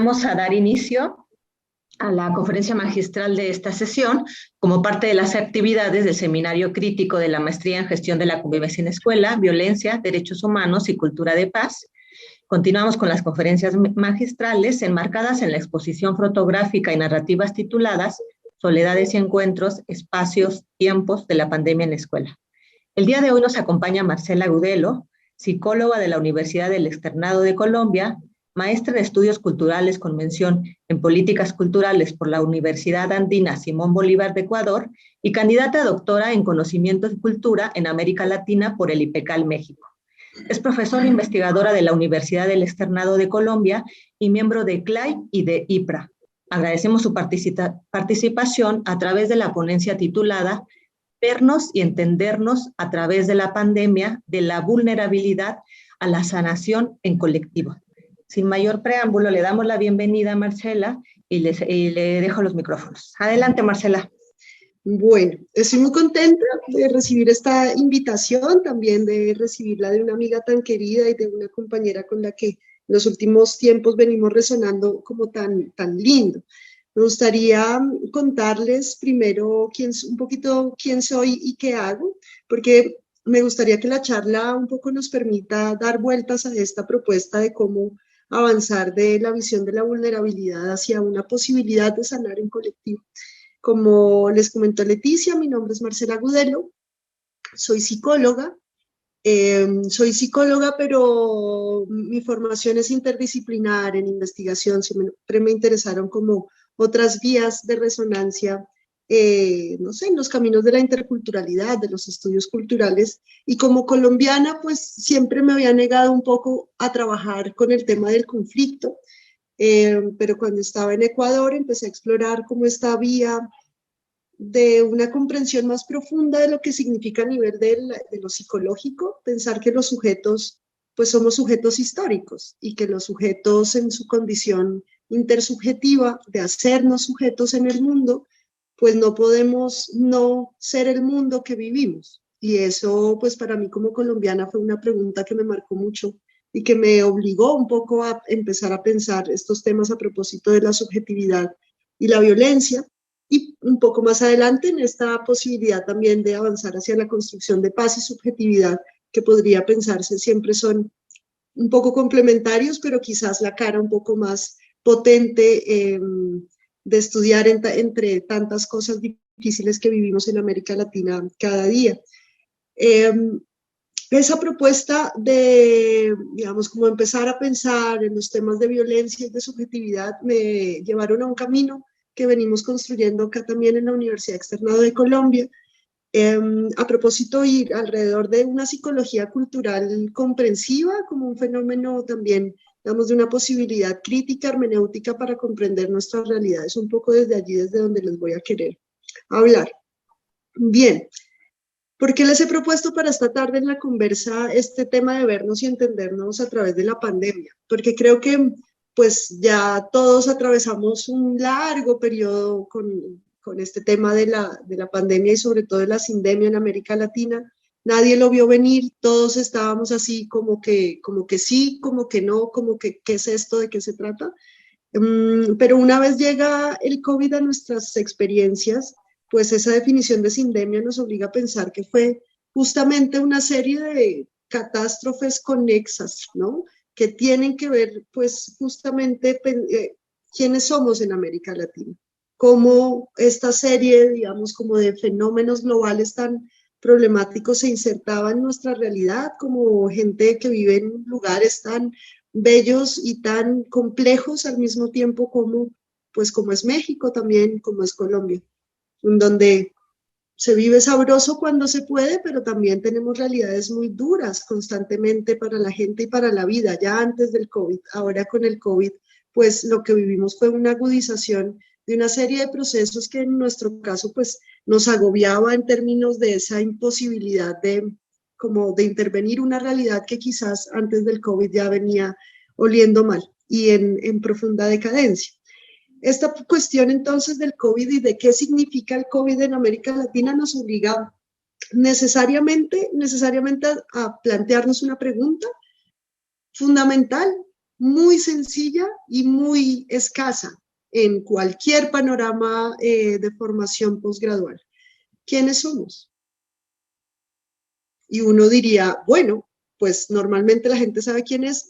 Vamos a dar inicio a la conferencia magistral de esta sesión como parte de las actividades del Seminario Crítico de la Maestría en Gestión de la Convivencia en Escuela, Violencia, Derechos Humanos y Cultura de Paz. Continuamos con las conferencias magistrales enmarcadas en la exposición fotográfica y narrativas tituladas Soledades y Encuentros, Espacios, Tiempos de la Pandemia en la Escuela. El día de hoy nos acompaña Marcela Agudelo, psicóloga de la Universidad del Externado de Colombia, maestra de Estudios Culturales con mención en Políticas Culturales por la Universidad Andina Simón Bolívar de Ecuador y candidata a doctora en Conocimientos y Cultura en América Latina por el IPECAL México. Es profesora investigadora de la Universidad del Externado de Colombia y miembro de CLAI y de IPRA. Agradecemos su participación a través de la ponencia titulada Vernos y entendernos a través de la pandemia, de la vulnerabilidad a la sanación en colectivo. Sin mayor preámbulo, le damos la bienvenida a Marcela y le dejo los micrófonos. Adelante, Marcela. Bueno, estoy muy contenta de recibir esta invitación, también de recibirla de una amiga tan querida y de una compañera con la que en los últimos tiempos venimos resonando como tan lindo. Me gustaría contarles primero un poquito quién soy y qué hago, porque me gustaría que la charla un poco nos permita dar vueltas a esta propuesta de cómo avanzar de la visión de la vulnerabilidad hacia una posibilidad de sanar en colectivo. Como les comentó Leticia, mi nombre es Marcela Agudelo, soy psicóloga, pero mi formación es interdisciplinar en investigación, siempre me interesaron como otras vías de resonancia, no sé, en los caminos de la interculturalidad, de los estudios culturales, y como colombiana, pues siempre me había negado un poco a trabajar con el tema del conflicto, pero cuando estaba en Ecuador empecé a explorar como esta vía de una comprensión más profunda de lo que significa a nivel de lo psicológico, pensar que los sujetos, pues somos sujetos históricos y que los sujetos en su condición intersubjetiva de hacernos sujetos en el mundo, pues no podemos no ser el mundo que vivimos. Y eso, pues para mí como colombiana fue una pregunta que me marcó mucho y que me obligó un poco a empezar a pensar estos temas a propósito de la subjetividad y la violencia. Y un poco más adelante en esta posibilidad también de avanzar hacia la construcción de paz y subjetividad, que podría pensarse siempre son un poco complementarios, pero quizás la cara un poco más potente de estudiar entre tantas cosas difíciles que vivimos en América Latina cada día. Esa propuesta de, digamos, como empezar a pensar en los temas de violencia y de subjetividad me llevaron a un camino que venimos construyendo acá también en la Universidad Externado de Colombia, a propósito ir alrededor de una psicología cultural comprensiva como un fenómeno también, digamos, de una posibilidad crítica, hermenéutica para comprender nuestras realidades, un poco desde allí, desde donde les voy a querer hablar. Bien, ¿por qué les he propuesto para esta tarde en la conversa este tema de vernos y entendernos a través de la pandemia? Porque creo que pues ya todos atravesamos un largo periodo con este tema de la pandemia y sobre todo de la sindemia en América Latina. Nadie lo vio venir, todos estábamos así como que sí, como que no, como que ¿qué es esto? ¿De qué se trata? Pero una vez llega el COVID a nuestras experiencias, pues esa definición de sindemia nos obliga a pensar que fue justamente una serie de catástrofes conexas, ¿no? Que tienen que ver, pues, justamente quiénes somos en América Latina, cómo esta serie, digamos, como de fenómenos globales tan problemáticos se insertaba en nuestra realidad, como gente que vive en lugares tan bellos y tan complejos al mismo tiempo como, pues, como es México también, como es Colombia, en donde se vive sabroso cuando se puede, pero también tenemos realidades muy duras constantemente para la gente y para la vida, ya antes del COVID. Ahora con el COVID, pues lo que vivimos fue una agudización de una serie de procesos que en nuestro caso, pues nos agobiaba en términos de esa imposibilidad de intervenir una realidad que quizás antes del COVID ya venía oliendo mal y en profunda decadencia. Esta cuestión entonces del COVID y de qué significa el COVID en América Latina nos obliga necesariamente a plantearnos una pregunta fundamental muy sencilla y muy escasa en cualquier panorama de formación posgradual. ¿Quiénes somos? Y uno diría, bueno, pues normalmente la gente sabe quién es.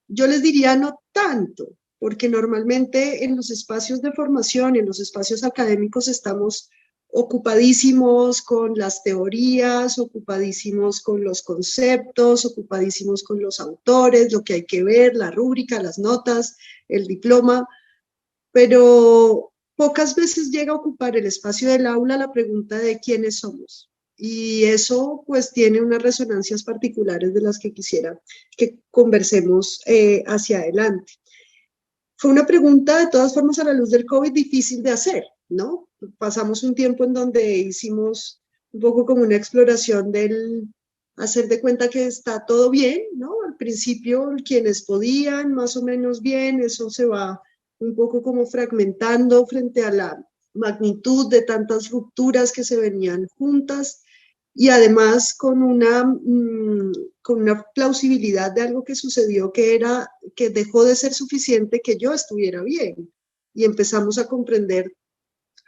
Yo les diría no tanto, porque normalmente en los espacios de formación, en los espacios académicos estamos ocupadísimos con las teorías, ocupadísimos con los conceptos, ocupadísimos con los autores, lo que hay que ver, la rúbrica, las notas, el diploma, pero pocas veces llega a ocupar el espacio del aula la pregunta de quiénes somos. Y eso pues tiene unas resonancias particulares de las que quisiera que conversemos hacia adelante. Fue una pregunta, de todas formas, a la luz del COVID difícil de hacer, ¿no? Pasamos un tiempo en donde hicimos un poco como una exploración del hacer de cuenta que está todo bien, ¿no? Al principio, quienes podían, más o menos bien, eso se va un poco como fragmentando frente a la magnitud de tantas rupturas que se venían juntas y además con una plausibilidad de algo que sucedió que era que dejó de ser suficiente que yo estuviera bien y empezamos a comprender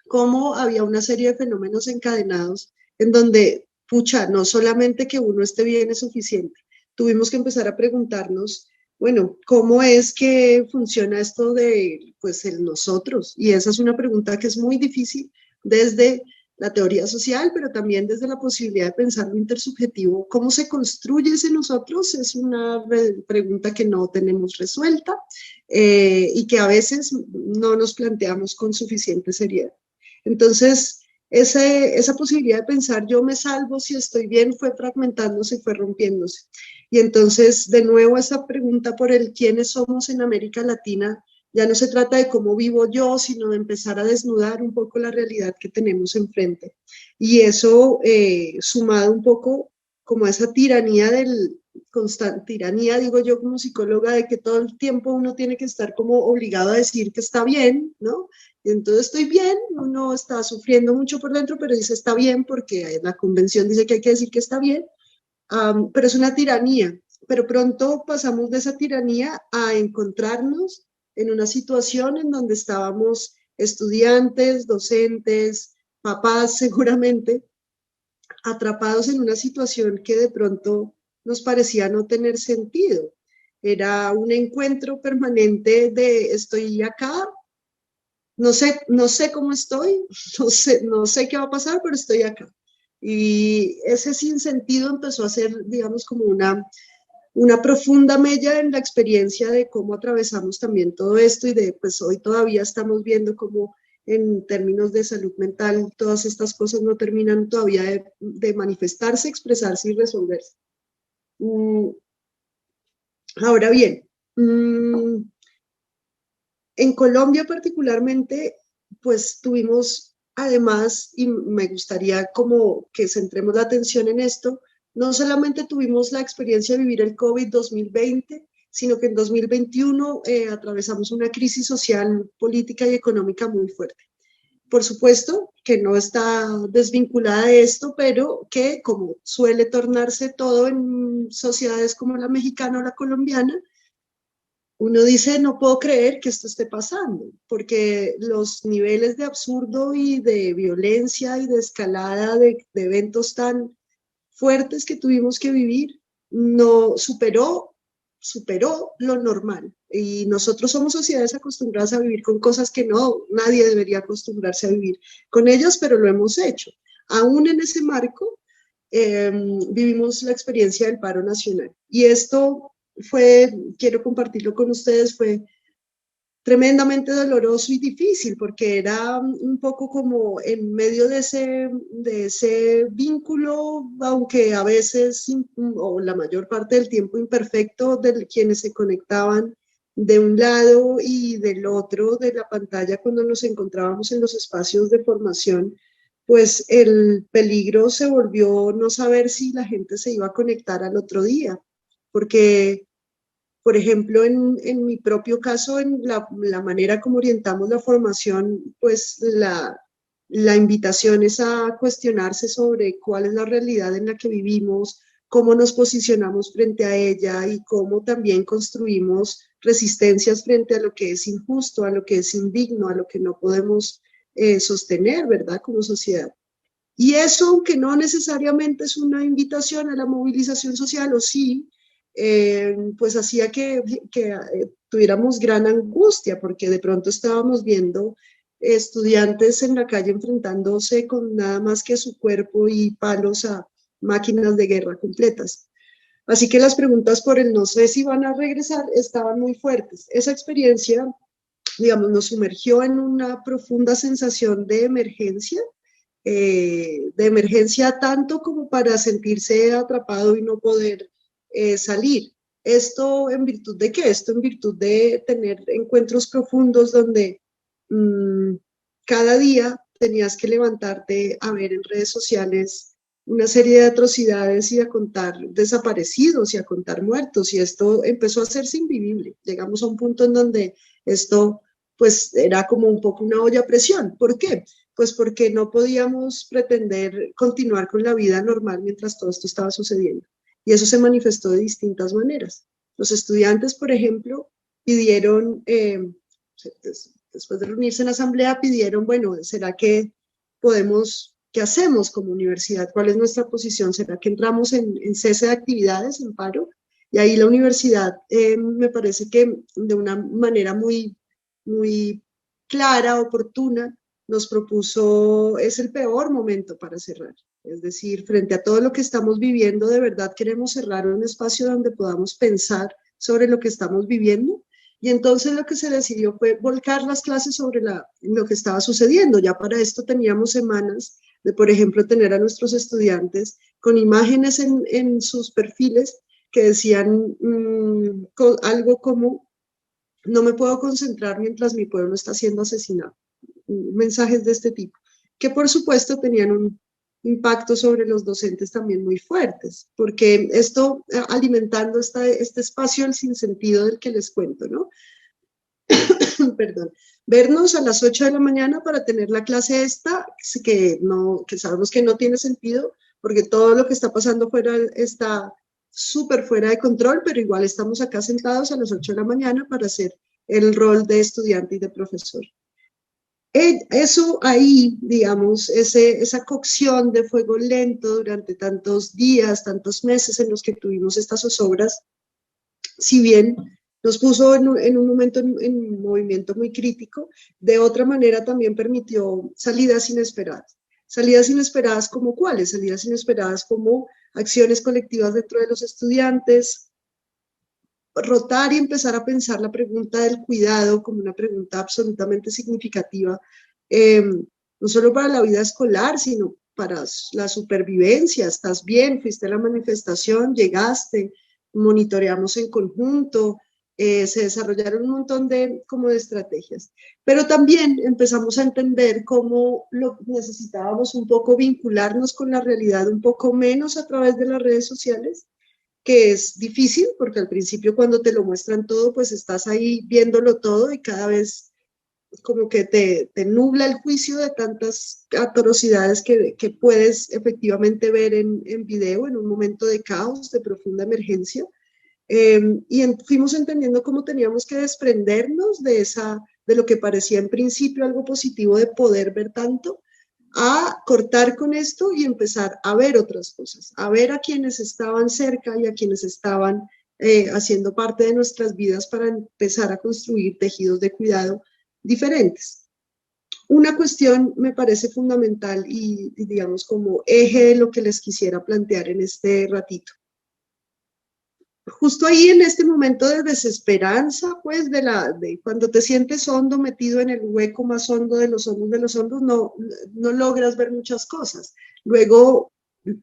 cómo había una serie de fenómenos encadenados en donde, pucha, no solamente que uno esté bien es suficiente, tuvimos que empezar a preguntarnos, bueno, ¿cómo es que funciona esto de, pues, el nosotros? Y esa es una pregunta que es muy difícil desde la teoría social, pero también desde la posibilidad de pensar lo intersubjetivo. ¿Cómo se construye ese nosotros? Es una pregunta que no tenemos resuelta y que a veces no nos planteamos con suficiente seriedad. Entonces, esa posibilidad de pensar yo me salvo si estoy bien fue fragmentándose, fue rompiéndose. Y entonces, de nuevo, esa pregunta por el quiénes somos en América Latina ya no se trata de cómo vivo yo, sino de empezar a desnudar un poco la realidad que tenemos enfrente. Y eso, sumado un poco como a esa tiranía tiranía, digo yo como psicóloga, de que todo el tiempo uno tiene que estar como obligado a decir que está bien, ¿no? Y entonces estoy bien, uno está sufriendo mucho por dentro, pero dice está bien porque la convención dice que hay que decir que está bien, pero es una tiranía. Pero pronto pasamos de esa tiranía a encontrarnos en una situación en donde estábamos estudiantes, docentes, papás seguramente, atrapados en una situación que de pronto nos parecía no tener sentido. Era un encuentro permanente de estoy acá, no sé cómo estoy, no sé qué va a pasar, pero estoy acá. Y ese sinsentido empezó a ser, digamos, como una profunda mella en la experiencia de cómo atravesamos también todo esto y de, pues hoy todavía estamos viendo cómo en términos de salud mental todas estas cosas no terminan todavía de manifestarse, expresarse y resolverse. Ahora bien, en Colombia particularmente, pues tuvimos además, y me gustaría como que centremos la atención en esto, no solamente tuvimos la experiencia de vivir el COVID 2020, sino que en 2021 atravesamos una crisis social, política y económica muy fuerte. Por supuesto que no está desvinculada de esto, pero que como suele tornarse todo en sociedades como la mexicana o la colombiana, uno dice, no puedo creer que esto esté pasando, porque los niveles de absurdo y de violencia y de escalada de eventos tan fuertes que tuvimos que vivir, no superó lo normal. Y nosotros somos sociedades acostumbradas a vivir con cosas que no, nadie debería acostumbrarse a vivir con ellas, pero lo hemos hecho. Aún en ese marco, vivimos la experiencia del paro nacional. Y esto fue, quiero compartirlo con ustedes, fue tremendamente doloroso y difícil porque era un poco como en medio de ese vínculo, aunque a veces o la mayor parte del tiempo imperfecto, de quienes se conectaban de un lado y del otro de la pantalla cuando nos encontrábamos en los espacios de formación, pues el peligro se volvió no saber si la gente se iba a conectar al otro día, porque por ejemplo, en mi propio caso, en la manera como orientamos la formación, pues la invitación es a cuestionarse sobre cuál es la realidad en la que vivimos, cómo nos posicionamos frente a ella y cómo también construimos resistencias frente a lo que es injusto, a lo que es indigno, a lo que no podemos sostener, ¿verdad?, como sociedad. Y eso, aunque no necesariamente es una invitación a la movilización social, o sí, pues hacía que tuviéramos gran angustia, porque de pronto estábamos viendo estudiantes en la calle enfrentándose con nada más que su cuerpo y palos a máquinas de guerra completas. Así que las preguntas por el no sé si van a regresar estaban muy fuertes. Esa experiencia, digamos, nos sumergió en una profunda sensación de emergencia tanto como para sentirse atrapado y no poder salir. ¿Esto en virtud de qué? Esto en virtud de tener encuentros profundos donde cada día tenías que levantarte a ver en redes sociales una serie de atrocidades y a contar desaparecidos y a contar muertos, y esto empezó a hacerse invivible. Llegamos a un punto en donde esto pues era como un poco una olla a presión. ¿Por qué? Pues porque no podíamos pretender continuar con la vida normal mientras todo esto estaba sucediendo. Y eso se manifestó de distintas maneras. Los estudiantes, por ejemplo, pidieron, después de reunirse en asamblea, pidieron, bueno, ¿será que podemos, qué hacemos como universidad? ¿Cuál es nuestra posición? ¿Será que entramos en cese de actividades, en paro? Y ahí la universidad me parece que de una manera muy clara, oportuna, nos propuso, es el peor momento para cerrar. Es decir, frente a todo lo que estamos viviendo, de verdad queremos cerrar un espacio donde podamos pensar sobre lo que estamos viviendo. Y entonces lo que se decidió fue volcar las clases sobre lo que estaba sucediendo. Ya para esto teníamos semanas de, por ejemplo, tener a nuestros estudiantes con imágenes en sus perfiles que decían algo como: no me puedo concentrar mientras mi pueblo está siendo asesinado. Mensajes de este tipo, que por supuesto tenían un impacto sobre los docentes también muy fuertes, porque esto alimentando este espacio del sinsentido del que les cuento, ¿no? Perdón. Vernos a las 8 de la mañana para tener la clase esta, que sabemos que no tiene sentido, porque todo lo que está pasando fuera está súper fuera de control, pero igual estamos acá sentados a las 8 de la mañana para hacer el rol de estudiante y de profesor. Eso ahí, digamos, esa cocción de fuego lento durante tantos días, tantos meses en los que tuvimos estas zozobras, si bien nos puso en un momento en movimiento muy crítico, de otra manera también permitió salidas inesperadas. Salidas inesperadas como ¿cuáles? Salidas inesperadas como acciones colectivas dentro de los estudiantes, rotar y empezar a pensar la pregunta del cuidado como una pregunta absolutamente significativa, no solo para la vida escolar, sino para la supervivencia. ¿Estás bien? ¿Fuiste a la manifestación? ¿Llegaste? ¿Monitoreamos en conjunto? Se desarrollaron un montón de estrategias. Pero también empezamos a entender cómo necesitábamos un poco vincularnos con la realidad un poco menos a través de las redes sociales, que es difícil porque al principio cuando te lo muestran todo, pues estás ahí viéndolo todo y cada vez como que te nubla el juicio de tantas atrocidades que puedes efectivamente ver en video en un momento de caos, de profunda emergencia. Fuimos entendiendo cómo teníamos que desprendernos de lo que parecía en principio algo positivo de poder ver tanto, a cortar con esto y empezar a ver otras cosas, a ver a quienes estaban cerca y a quienes estaban haciendo parte de nuestras vidas para empezar a construir tejidos de cuidado diferentes. Una cuestión me parece fundamental y digamos como eje de lo que les quisiera plantear en este ratito. Justo ahí en este momento de desesperanza, pues de cuando te sientes hondo, metido en el hueco más hondo de los hondos, no logras ver muchas cosas. Luego,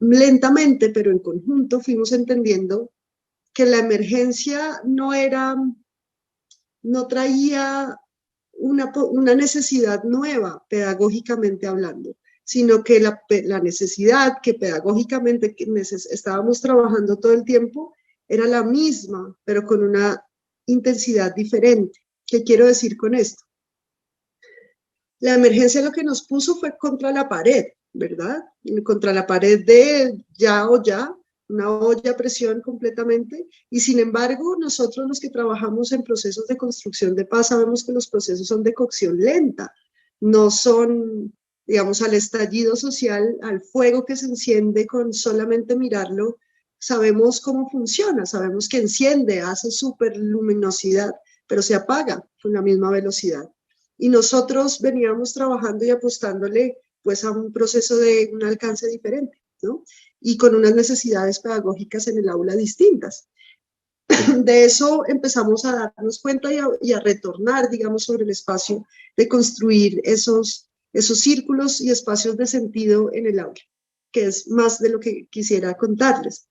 lentamente, pero en conjunto, fuimos entendiendo que la emergencia no traía una necesidad nueva, pedagógicamente hablando, sino que la necesidad que pedagógicamente estábamos trabajando todo el tiempo era la misma, pero con una intensidad diferente. ¿Qué quiero decir con esto? La emergencia lo que nos puso fue contra la pared, ¿verdad? Contra la pared de ya o ya, una olla a presión completamente, y sin embargo, nosotros los que trabajamos en procesos de construcción de paz sabemos que los procesos son de cocción lenta, no son, digamos, al estallido social, al fuego que se enciende con solamente mirarlo, sabemos cómo funciona, sabemos que enciende, hace súper luminosidad, pero se apaga con la misma velocidad. Y nosotros veníamos trabajando y apostándole pues a un proceso de un alcance diferente, ¿no? Y con unas necesidades pedagógicas en el aula distintas. De eso empezamos a darnos cuenta y a retornar, digamos, sobre el espacio de construir esos círculos y espacios de sentido en el aula, que es más de lo que quisiera contarles.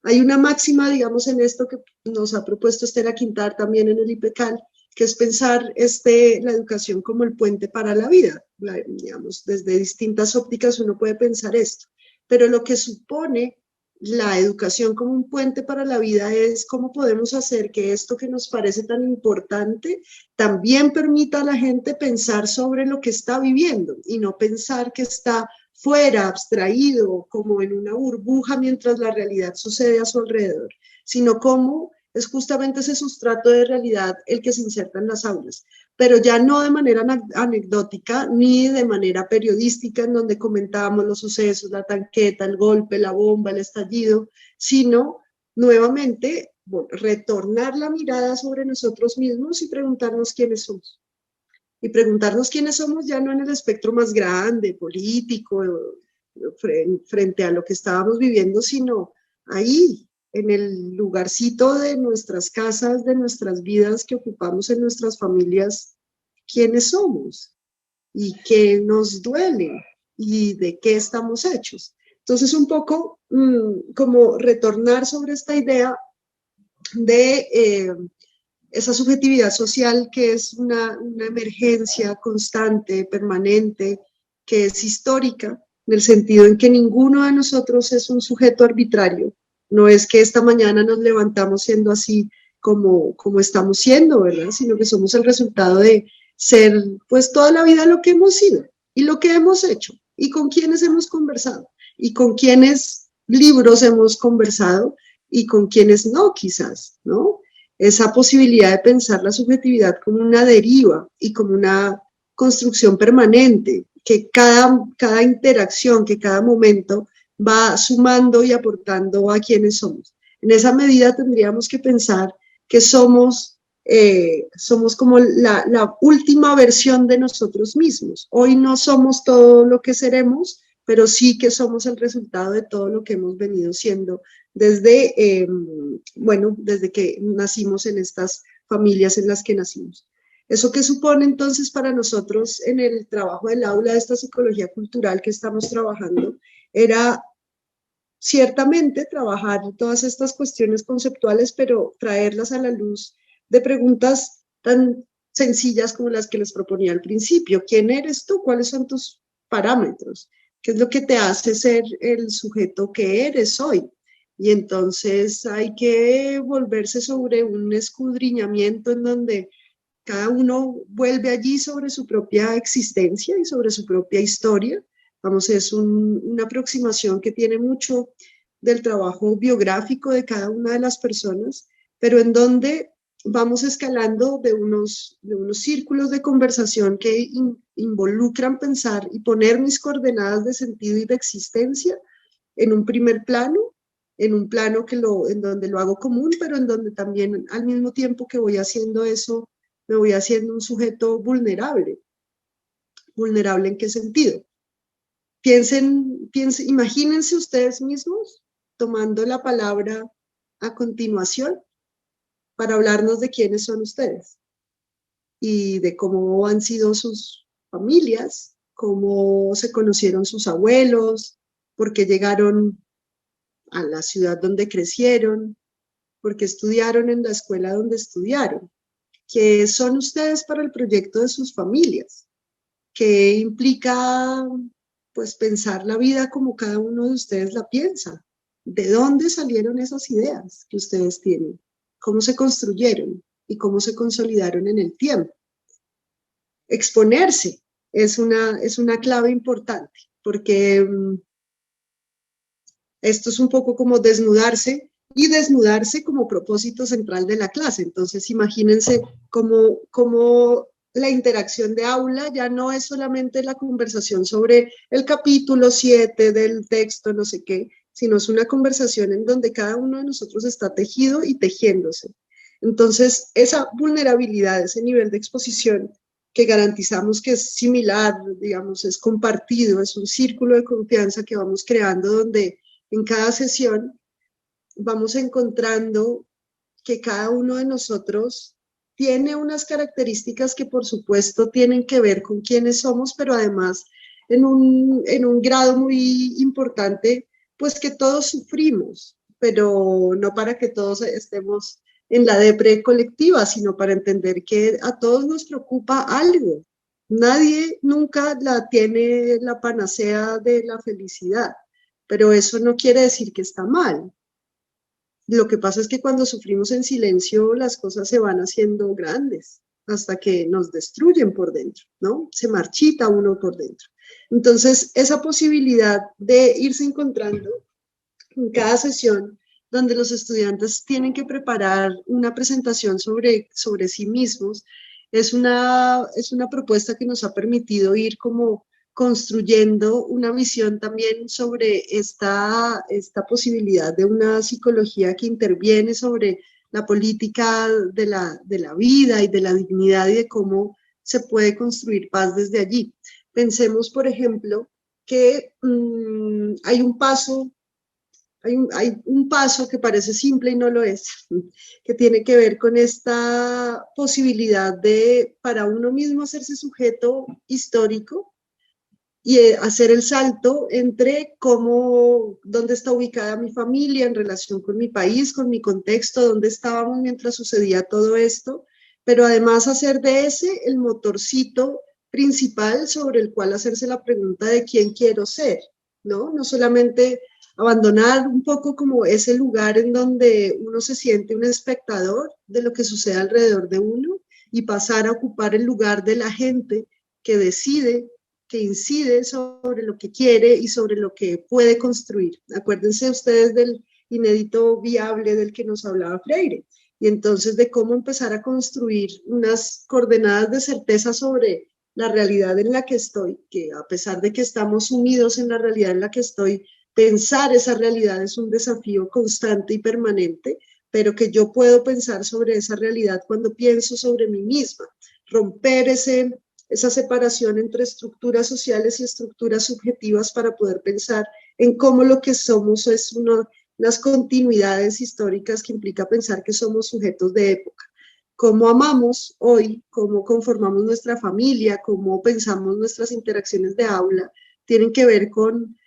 Hay una máxima, digamos, en esto que nos ha propuesto Estela Quintar también en el IPECAL, que es pensar la educación como el puente para la vida. Digamos, desde distintas ópticas uno puede pensar esto, pero lo que supone la educación como un puente para la vida es cómo podemos hacer que esto que nos parece tan importante también permita a la gente pensar sobre lo que está viviendo y no pensar que está fuera, abstraído, como en una burbuja mientras la realidad sucede a su alrededor, sino cómo es justamente ese sustrato de realidad el que se inserta en las aulas, pero ya no de manera anecdótica ni de manera periodística en donde comentábamos los sucesos, la tanqueta, el golpe, la bomba, el estallido, sino nuevamente retornar la mirada sobre nosotros mismos y preguntarnos quiénes somos. Y preguntarnos quiénes somos ya no en el espectro más grande, político, frente a lo que estábamos viviendo, sino ahí, en el lugarcito de nuestras casas, de nuestras vidas que ocupamos en nuestras familias, quiénes somos y qué nos duele y de qué estamos hechos. Entonces, un poco como retornar sobre esta idea de esa subjetividad social que es una emergencia constante, permanente, que es histórica, en el sentido en que ninguno de nosotros es un sujeto arbitrario. No es que esta mañana nos levantamos siendo así como estamos siendo, ¿verdad? Sino que somos el resultado de ser, pues, toda la vida lo que hemos sido y lo que hemos hecho y con quienes hemos conversado y con quienes libros hemos conversado y con quienes no, quizás, ¿no? Esa posibilidad de pensar la subjetividad como una deriva y como una construcción permanente, que cada interacción, que cada momento va sumando y aportando a quienes somos. En esa medida tendríamos que pensar que somos como la última versión de nosotros mismos. Hoy no somos todo lo que seremos, pero sí que somos el resultado de todo lo que hemos venido siendo desde, desde que nacimos en estas familias en las que nacimos. ¿Eso qué supone entonces para nosotros en el trabajo del aula de esta psicología cultural que estamos trabajando? Era ciertamente trabajar todas estas cuestiones conceptuales, pero traerlas a la luz de preguntas tan sencillas como las que les proponía al principio. ¿Quién eres tú? ¿Cuáles son tus parámetros? ¿Qué es lo que te hace ser el sujeto que eres hoy? Y entonces hay que volverse sobre un escudriñamiento en donde cada uno vuelve allí sobre su propia existencia y sobre su propia historia. Vamos, es una aproximación que tiene mucho del trabajo biográfico de cada una de las personas, pero en donde vamos escalando de unos círculos de conversación que involucran pensar y poner mis coordenadas de sentido y de existencia en un primer plano, en un plano en donde lo hago común, pero en donde también al mismo tiempo que voy haciendo eso, me voy haciendo un sujeto vulnerable. ¿Vulnerable en qué sentido? Piensen, imagínense ustedes mismos tomando la palabra a continuación para hablarnos de quiénes son ustedes y de cómo han sido sus familias, cómo se conocieron sus abuelos, por qué llegaron a la ciudad donde crecieron, por qué estudiaron en la escuela donde estudiaron, qué son ustedes para el proyecto de sus familias, qué implica pues pensar la vida como cada uno de ustedes la piensa, de dónde salieron esas ideas que ustedes tienen, cómo se construyeron y cómo se consolidaron en el tiempo. Exponerse es una clave importante, porque Esto es un poco como desnudarse y desnudarse como propósito central de la clase. Entonces, imagínense cómo la interacción de aula ya no es solamente la conversación sobre el capítulo 7 del texto, no sé qué, sino es una conversación en donde cada uno de nosotros está tejido y tejiéndose. Entonces, esa vulnerabilidad, ese nivel de exposición que garantizamos que es similar, digamos, es compartido, es un círculo de confianza que vamos creando donde en cada sesión vamos encontrando que cada uno de nosotros tiene unas características que por supuesto tienen que ver con quiénes somos, pero además en un grado muy importante, pues que todos sufrimos, pero no para que todos estemos en la depre colectiva, sino para entender que a todos nos preocupa algo. Nadie nunca tiene la panacea de la felicidad, pero eso no quiere decir que está mal. Lo que pasa es que cuando sufrimos en silencio, las cosas se van haciendo grandes hasta que nos destruyen por dentro, ¿no? Se marchita uno por dentro. Entonces, esa posibilidad de irse encontrando en cada sesión, donde los estudiantes tienen que preparar una presentación sobre sí mismos, es una propuesta que nos ha permitido ir como construyendo una visión también sobre esta posibilidad de una psicología que interviene sobre la política de la vida y de la dignidad y de cómo se puede construir paz desde allí. Pensemos, por ejemplo, que hay un paso que parece simple y no lo es, que tiene que ver con esta posibilidad de para uno mismo hacerse sujeto histórico y hacer el salto entre dónde está ubicada mi familia en relación con mi país, con mi contexto, dónde estábamos mientras sucedía todo esto, pero además hacer de ese el motorcito principal sobre el cual hacerse la pregunta de quién quiero ser, ¿no? No solamente abandonar un poco como ese lugar en donde uno se siente un espectador de lo que sucede alrededor de uno y pasar a ocupar el lugar de la gente que decide, que incide sobre lo que quiere y sobre lo que puede construir. Acuérdense ustedes del inédito viable del que nos hablaba Freire, y entonces de cómo empezar a construir unas coordenadas de certeza sobre la realidad en la que estoy, que a pesar de que estamos unidos en la realidad en la que estoy, pensar esa realidad es un desafío constante y permanente, pero que yo puedo pensar sobre esa realidad cuando pienso sobre mí misma, romper esa separación entre estructuras sociales y estructuras subjetivas para poder pensar en cómo lo que somos es unas continuidades históricas que implica pensar que somos sujetos de época. Cómo amamos hoy, cómo conformamos nuestra familia, cómo pensamos nuestras interacciones de aula, tienen que ver con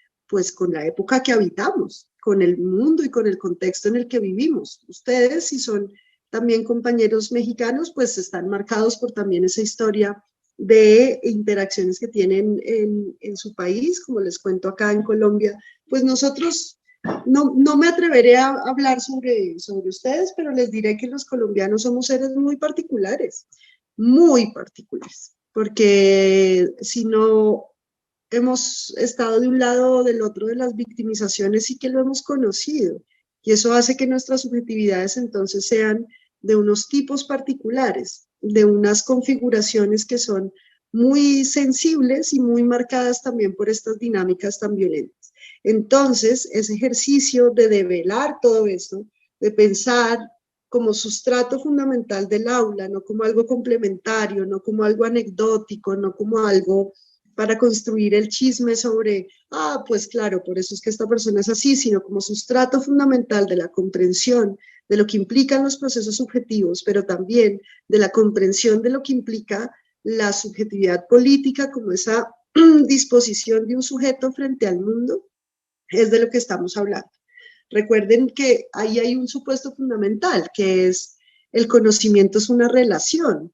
la época que habitamos, con el mundo y con el contexto en el que vivimos. Ustedes, si son también compañeros mexicanos, pues están marcados por también esa historia de interacciones que tienen en su país, como les cuento acá en Colombia. Pues nosotros, no me atreveré a hablar sobre ustedes, pero les diré que los colombianos somos seres muy particulares, porque si no hemos estado de un lado o del otro de las victimizaciones, sí que lo hemos conocido. Y eso hace que nuestras subjetividades entonces sean de unos tipos particulares, de unas configuraciones que son muy sensibles y muy marcadas también por estas dinámicas tan violentas. Entonces, ese ejercicio de develar todo esto, de pensar como sustrato fundamental del aula, no como algo complementario, no como algo anecdótico, no como algo para construir el chisme sobre, pues claro, por eso es que esta persona es así, sino como sustrato fundamental de la comprensión de lo que implican los procesos subjetivos, pero también de la comprensión de lo que implica la subjetividad política como esa disposición de un sujeto frente al mundo, es de lo que estamos hablando. Recuerden que ahí hay un supuesto fundamental, que es el conocimiento es una relación.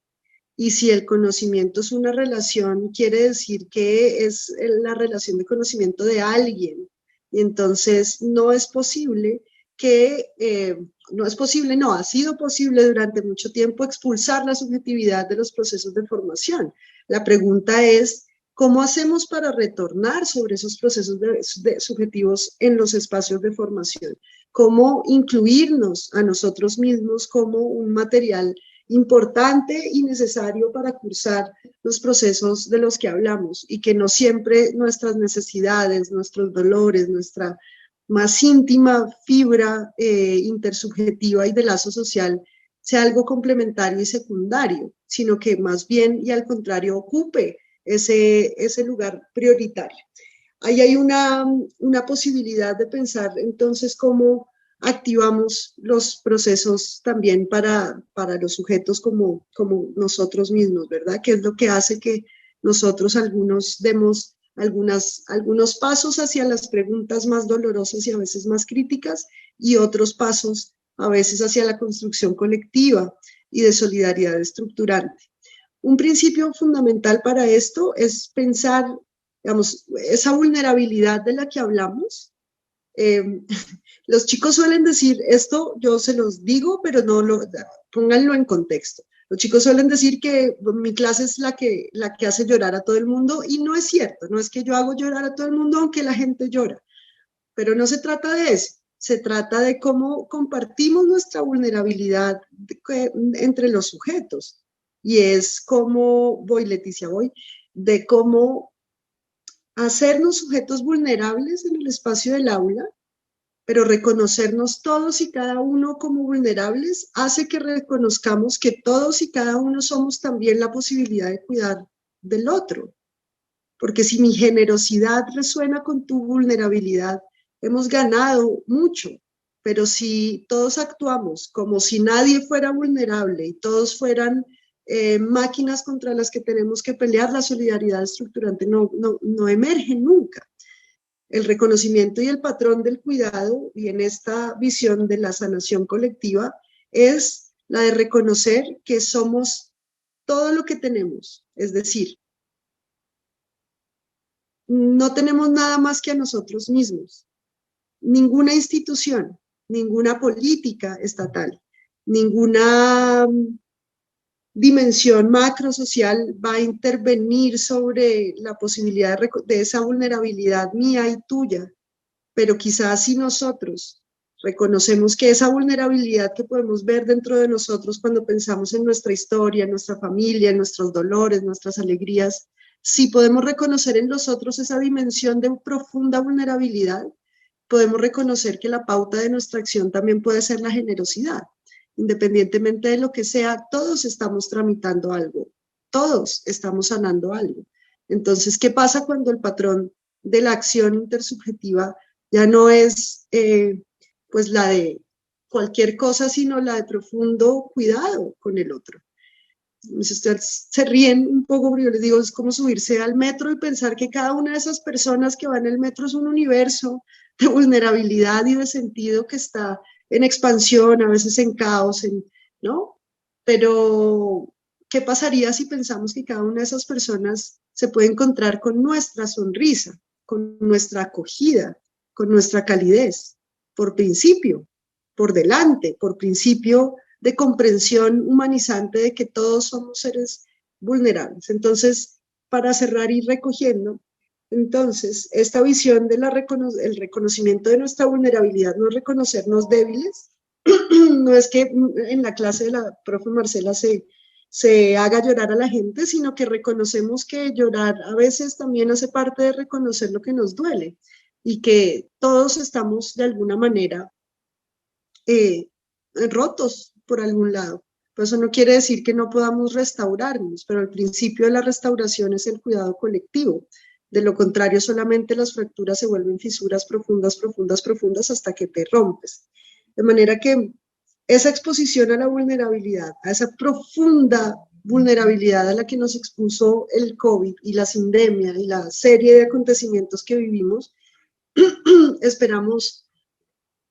Y si el conocimiento es una relación, quiere decir que es la relación de conocimiento de alguien. Y entonces no es posible ha sido posible durante mucho tiempo expulsar la subjetividad de los procesos de formación. La pregunta es, ¿Cómo hacemos para retornar sobre esos procesos subjetivos en los espacios de formación? ¿Cómo incluirnos a nosotros mismos como un material importante y necesario para cursar los procesos de los que hablamos y que no siempre nuestras necesidades, nuestros dolores, nuestra más íntima fibra intersubjetiva y de lazo social sea algo complementario y secundario, sino que más bien y al contrario ocupe ese lugar prioritario? Ahí hay una posibilidad de pensar entonces cómo activamos los procesos también para los sujetos como nosotros mismos, ¿verdad? ¿Qué es lo que hace que nosotros algunos demos algunos pasos hacia las preguntas más dolorosas y a veces más críticas y otros pasos a veces hacia la construcción colectiva y de solidaridad estructurante? Un principio fundamental para esto es pensar, digamos, esa vulnerabilidad de la que hablamos. Los chicos suelen decir, esto yo se los digo, pero pónganlo en contexto. Los chicos suelen decir que mi clase es la que hace llorar a todo el mundo, y no es cierto, no es que yo hago llorar a todo el mundo, aunque la gente llora, pero no se trata de eso. Se trata de cómo compartimos nuestra vulnerabilidad entre los sujetos. Y es como, de cómo hacernos sujetos vulnerables en el espacio del aula, pero reconocernos todos y cada uno como vulnerables hace que reconozcamos que todos y cada uno somos también la posibilidad de cuidar del otro. Porque si mi generosidad resuena con tu vulnerabilidad, hemos ganado mucho. Pero si todos actuamos como si nadie fuera vulnerable y todos fueran máquinas contra las que tenemos que pelear, la solidaridad estructurante no emerge nunca. El reconocimiento y el patrón del cuidado, y en esta visión de la sanación colectiva, es la de reconocer que somos todo lo que tenemos, es decir, no tenemos nada más que a nosotros mismos. Ninguna institución, ninguna política estatal, ninguna dimensión macrosocial va a intervenir sobre la posibilidad de esa vulnerabilidad mía y tuya. Pero quizás si nosotros reconocemos que esa vulnerabilidad que podemos ver dentro de nosotros cuando pensamos en nuestra historia, en nuestra familia, en nuestros dolores, nuestras alegrías, si podemos reconocer en los otros esa dimensión de profunda vulnerabilidad, podemos reconocer que la pauta de nuestra acción también puede ser la generosidad. Independientemente de lo que sea, todos estamos tramitando algo, todos estamos sanando algo. Entonces, ¿qué pasa cuando el patrón de la acción intersubjetiva ya no es pues la de cualquier cosa, sino la de profundo cuidado con el otro? Ustedes se ríen un poco, pero yo les digo, es como subirse al metro y pensar que cada una de esas personas que van en el metro es un universo de vulnerabilidad y de sentido que está en expansión, a veces en caos, ¿no? Pero, ¿qué pasaría si pensamos que cada una de esas personas se puede encontrar con nuestra sonrisa, con nuestra acogida, con nuestra calidez, por principio, por delante, por principio de comprensión humanizante de que todos somos seres vulnerables? Entonces, para cerrar y recogiendo, entonces, esta visión del reconocimiento de nuestra vulnerabilidad no es reconocernos débiles, no es que en la clase de la profe Marcela se haga llorar a la gente, sino que reconocemos que llorar a veces también hace parte de reconocer lo que nos duele y que todos estamos de alguna manera rotos por algún lado. Pero eso no quiere decir que no podamos restaurarnos, pero el principio de la restauración es el cuidado colectivo. De lo contrario, solamente las fracturas se vuelven fisuras profundas, profundas, profundas hasta que te rompes. De manera que esa exposición a la vulnerabilidad, a esa profunda vulnerabilidad a la que nos expuso el COVID y la sindemia y la serie de acontecimientos que vivimos, esperamos,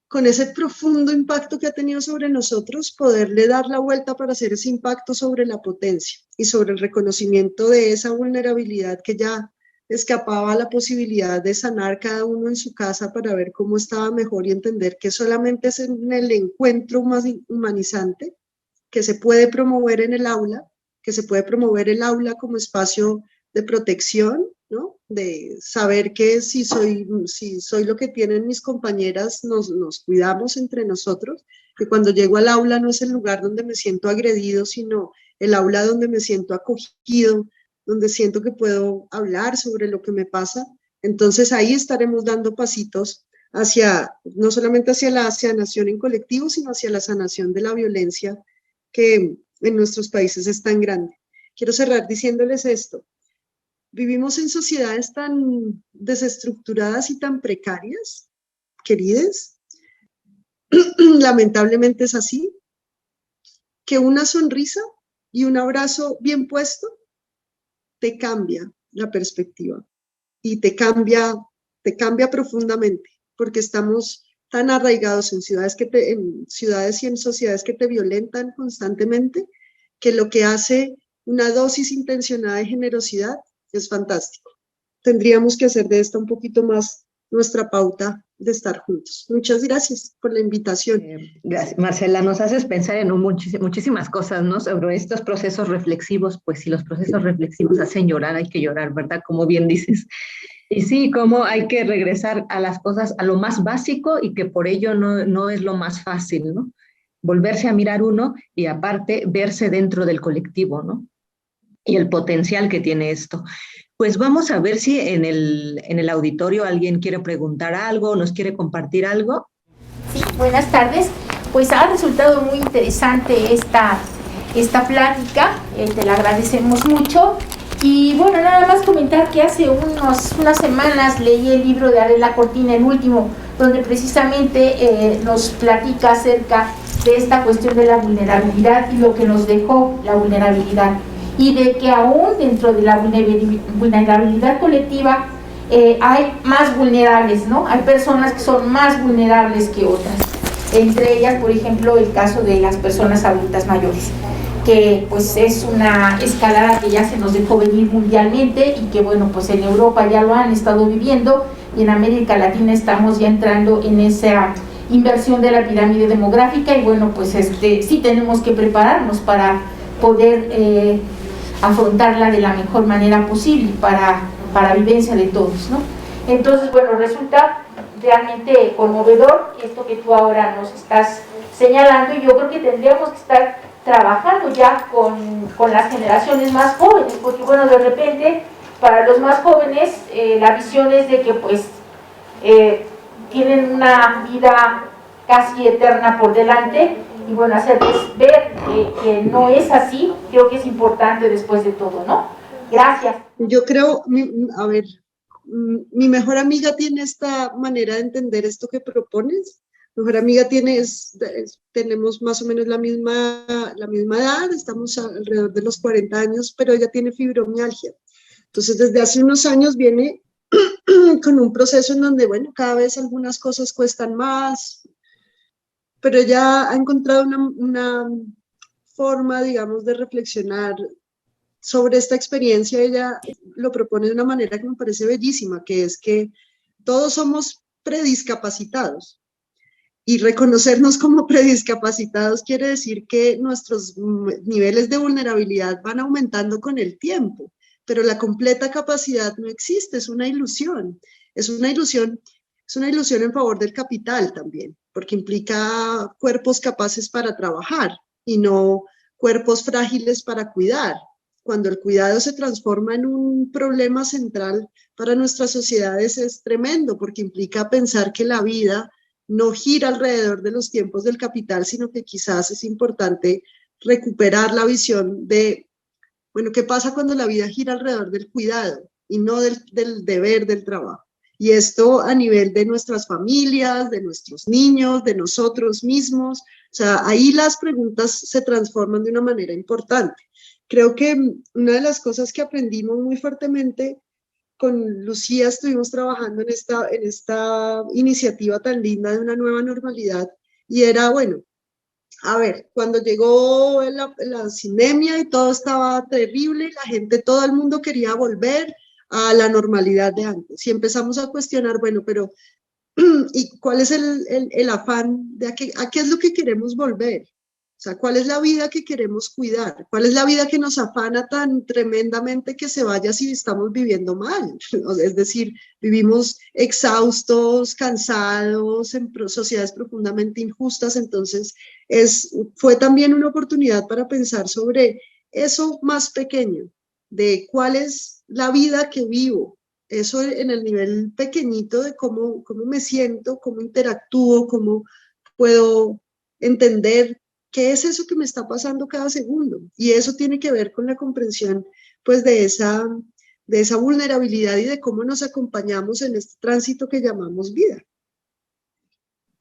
con ese profundo impacto que ha tenido sobre nosotros, poderle dar la vuelta para hacer ese impacto sobre la potencia y sobre el reconocimiento de esa vulnerabilidad que ya escapaba a la posibilidad de sanar cada uno en su casa para ver cómo estaba mejor y entender que solamente es en el encuentro más humanizante que se puede promover en el aula, que se puede promover el aula como espacio de protección, ¿no? De saber que si soy lo que tienen mis compañeras, nos cuidamos entre nosotros, que cuando llego al aula no es el lugar donde me siento agredido, sino el aula donde me siento acogido, donde siento que puedo hablar sobre lo que me pasa. Entonces ahí estaremos dando pasitos hacia, no solamente hacia la sanación en colectivo, sino hacia la sanación de la violencia que en nuestros países es tan grande. Quiero cerrar diciéndoles esto. Vivimos en sociedades tan desestructuradas y tan precarias, queridas, lamentablemente es así, que una sonrisa y un abrazo bien puesto te cambia la perspectiva y te cambia profundamente, porque estamos tan arraigados en ciudades y en sociedades que te violentan constantemente, que lo que hace una dosis intencionada de generosidad es fantástico. Tendríamos que hacer de esto un poquito más nuestra pauta de estar juntos. Muchas gracias por la invitación. Gracias, Marcela. Nos haces pensar en muchísimas cosas, ¿no? Sobre estos procesos reflexivos. Pues si los procesos reflexivos hacen llorar, hay que llorar, ¿verdad? Como bien dices. Y sí, cómo hay que regresar a las cosas, a lo más básico y que por ello no es lo más fácil, ¿no? Volverse a mirar uno y aparte verse dentro del colectivo, ¿no? Y el potencial que tiene esto. Pues vamos a ver si en el auditorio alguien quiere preguntar algo, nos quiere compartir algo. Sí, buenas tardes. Pues ha resultado muy interesante esta plática, te la agradecemos mucho. Y bueno, nada más comentar que hace unas semanas leí el libro de Adela Cortina, el último, donde precisamente nos platica acerca de esta cuestión de la vulnerabilidad y lo que nos dejó la vulnerabilidad. Y de que aún dentro de la vulnerabilidad colectiva hay más vulnerables, ¿no? Hay personas que son más vulnerables que otras. Entre ellas, por ejemplo, el caso de las personas adultas mayores, que pues es una escalada que ya se nos dejó venir mundialmente y que bueno, pues en Europa ya lo han estado viviendo y en América Latina estamos ya entrando en esa inversión de la pirámide demográfica y bueno, pues sí tenemos que prepararnos para poder afrontarla de la mejor manera posible para vivencia de todos, ¿no? Entonces, bueno, resulta realmente conmovedor esto que tú ahora nos estás señalando y yo creo que tendríamos que estar trabajando ya con las generaciones más jóvenes, porque bueno, de repente para los más jóvenes la visión es de que pues tienen una vida casi eterna por delante y bueno, hacerles ver que no es así, creo que es importante después de todo, ¿no? Gracias. Yo creo, a ver, mi mejor amiga tiene esta manera de entender esto que propones. Mi mejor amiga tenemos más o menos la misma edad, estamos alrededor de los 40 años, pero ella tiene fibromialgia. Entonces, desde hace unos años viene con un proceso en donde, bueno, cada vez algunas cosas cuestan más, pero ella ha encontrado una forma, digamos, de reflexionar sobre esta experiencia. Ella lo propone de una manera que me parece bellísima, que es que todos somos prediscapacitados. Y reconocernos como prediscapacitados quiere decir que nuestros niveles de vulnerabilidad van aumentando con el tiempo, pero la completa capacidad no existe, es una ilusión. Es una ilusión en favor del capital también, porque implica cuerpos capaces para trabajar y no cuerpos frágiles para cuidar. Cuando el cuidado se transforma en un problema central para nuestras sociedades es tremendo, porque implica pensar que la vida no gira alrededor de los tiempos del capital, sino que quizás es importante recuperar la visión de, bueno, ¿qué pasa cuando la vida gira alrededor del cuidado y no del deber del trabajo? Y esto a nivel de nuestras familias, de nuestros niños, de nosotros mismos. O sea, ahí las preguntas se transforman de una manera importante. Creo que una de las cosas que aprendimos muy fuertemente con Lucía, estuvimos trabajando en esta iniciativa tan linda de una nueva normalidad, y era, bueno, a ver, cuando llegó la pandemia y todo estaba terrible, la gente, todo el mundo quería volver a la normalidad de antes, y empezamos a cuestionar, bueno, pero ¿y cuál es el afán de a qué es lo que queremos volver? O sea, ¿cuál es la vida que queremos cuidar? ¿Cuál es la vida que nos afana tan tremendamente que se vaya si estamos viviendo mal? Es decir, vivimos exhaustos, cansados, en sociedades profundamente injustas. Entonces, fue también una oportunidad para pensar sobre eso más pequeño, de cuál es la vida que vivo. Eso en el nivel pequeñito de cómo me siento, cómo interactúo, cómo puedo entender qué es eso que me está pasando cada segundo. Y eso tiene que ver con la comprensión, pues, de esa vulnerabilidad y de cómo nos acompañamos en este tránsito que llamamos vida.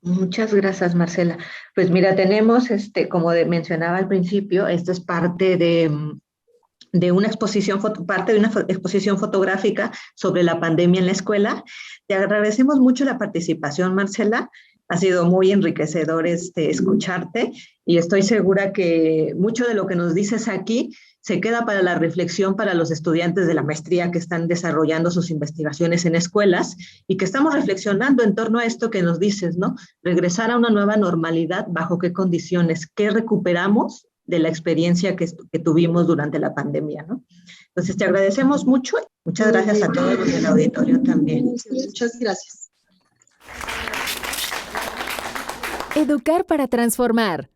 Muchas gracias, Marcela. Pues mira, tenemos, como mencionaba al principio, esto es parte de una exposición, parte de una exposición fotográfica sobre la pandemia en la escuela. Te agradecemos mucho la participación, Marcela. Ha sido muy enriquecedor escucharte y estoy segura que mucho de lo que nos dices aquí se queda para la reflexión para los estudiantes de la maestría que están desarrollando sus investigaciones en escuelas y que estamos reflexionando en torno a esto que nos dices, ¿no? Regresar a una nueva normalidad, ¿bajo qué condiciones? ¿Qué recuperamos de la experiencia que tuvimos durante la pandemia, ¿no? Entonces, te agradecemos mucho. Muchas gracias a todos los del auditorio también. Muchas gracias. Educar para transformar.